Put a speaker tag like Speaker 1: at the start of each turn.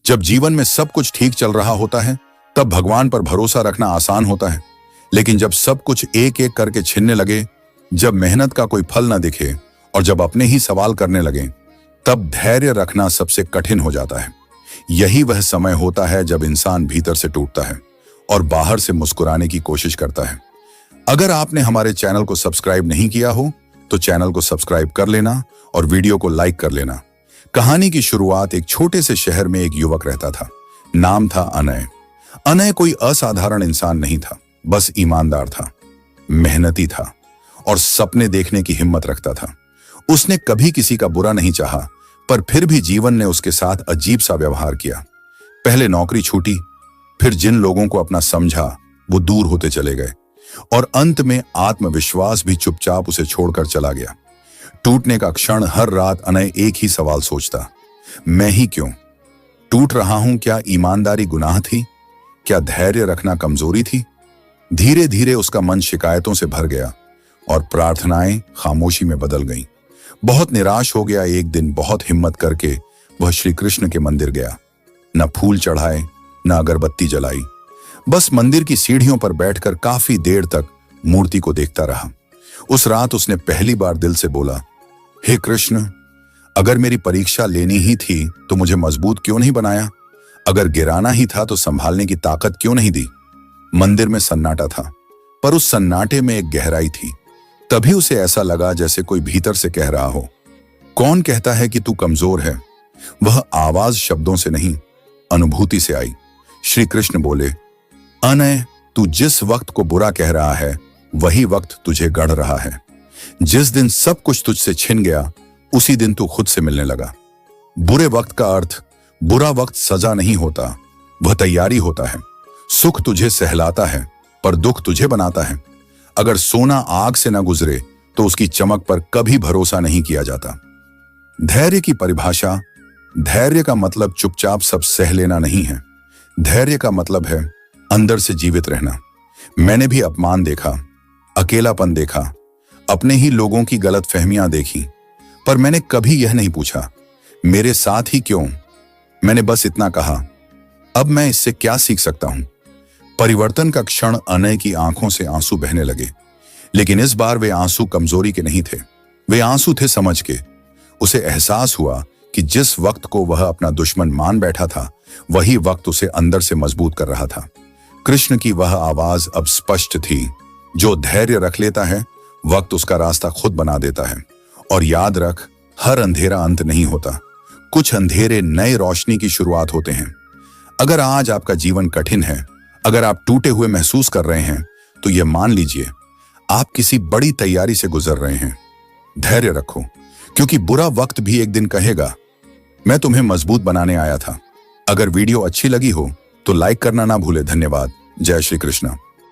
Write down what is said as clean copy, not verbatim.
Speaker 1: जब जीवन में सब कुछ ठीक चल रहा होता है तब भगवान पर भरोसा रखना आसान होता है, लेकिन जब सब कुछ एक एक करके छिनने लगे, जब मेहनत का कोई फल न दिखे और जब अपने ही सवाल करने लगे, तब धैर्य रखना सबसे कठिन हो जाता है। यही वह समय होता है जब इंसान भीतर से टूटता है और बाहर से मुस्कुराने की कोशिश करता है। अगर आपने हमारे चैनल को सब्सक्राइब नहीं किया हो तो चैनल को सब्सक्राइब कर लेना और वीडियो को लाइक कर लेना। कहानी की शुरुआत एक छोटे से शहर में एक युवक रहता था। नाम था अनय। अनय कोई असाधारण इंसान नहीं था, बस ईमानदार था, मेहनती था और सपने देखने की हिम्मत रखता था। उसने कभी किसी का बुरा नहीं चाहा, पर फिर भी जीवन ने उसके साथ अजीब सा व्यवहार किया। पहले नौकरी छूटी, फिर जिन लोगों को अपना समझा वो दूर होते चले गए और अंत में आत्मविश्वास भी चुपचाप उसे छोड़कर चला गया। टूटने का क्षण हर रात अनय एक ही सवाल सोचता, मैं ही क्यों टूट रहा हूं? क्या ईमानदारी गुनाह थी? क्या धैर्य रखना कमजोरी थी? धीरे धीरे उसका मन शिकायतों से भर गया और प्रार्थनाएं खामोशी में बदल गईं। बहुत निराश हो गया एक दिन बहुत हिम्मत करके वह श्री कृष्ण के मंदिर गया। न फूल चढ़ाए, न अगरबत्ती जलाई, बस मंदिर की सीढ़ियों पर बैठकर काफी देर तक मूर्ति को देखता रहा। उस रात उसने पहली बार दिल से बोला, हे कृष्ण, अगर मेरी परीक्षा लेनी ही थी तो मुझे मजबूत क्यों नहीं बनाया? अगर गिराना ही था तो संभालने की ताकत क्यों नहीं दी? मंदिर में सन्नाटा था, पर उस सन्नाटे में एक गहराई थी। तभी उसे ऐसा लगा जैसे कोई भीतर से कह रहा हो, कौन कहता है कि तू कमजोर है? वह आवाज शब्दों से नहीं, अनुभूति से आई। श्री कृष्ण बोले, अनय, तू जिस वक्त को बुरा कह रहा है वही वक्त तुझे गढ़ रहा है। जिस दिन सब कुछ तुझसे छिन गया उसी दिन तू खुद से मिलने लगा। बुरे वक्त का अर्थ बुरा वक्त सजा नहीं होता, वह तैयारी होता है। सुख तुझे सहलाता है पर दुख तुझे बनाता है। अगर सोना आग से न गुजरे तो उसकी चमक पर कभी भरोसा नहीं किया जाता। धैर्य की परिभाषा, धैर्य का मतलब चुपचाप सब सह लेना नहीं है। धैर्य का मतलब है अंदर से जीवित रहना। मैंने भी अपमान देखा, अकेलापन देखा, अपने ही लोगों की गलतफहमियां देखी, पर मैंने कभी यह नहीं पूछा मेरे साथ ही क्यों। मैंने बस इतना कहा, अब मैं इससे क्या सीख सकता हूं। परिवर्तन का क्षण अनय की आंखों से आंसू बहने लगे, लेकिन इस बार वे आंसू कमजोरी के नहीं थे, वे आंसू थे समझ के। उसे एहसास हुआ कि जिस वक्त को वह अपना दुश्मन मान बैठा था वही वक्त उसे अंदर से मजबूत कर रहा था। कृष्ण की वह आवाज अब स्पष्ट थी, जो धैर्य रख लेता है वक्त उसका रास्ता खुद बना देता है। और याद रख, हर अंधेरा अंत नहीं होता, कुछ अंधेरे नए रोशनी की शुरुआत होते हैं। अगर आज आपका जीवन कठिन है, अगर आप टूटे हुए महसूस कर रहे हैं, तो यह मान लीजिए आप किसी बड़ी तैयारी से गुजर रहे हैं। धैर्य रखो, क्योंकि बुरा वक्त भी एक दिन कहेगा, मैं तुम्हें मजबूत बनाने आया था। अगर वीडियो अच्छी लगी हो तो लाइक करना ना भूले। धन्यवाद। जय श्री कृष्ण।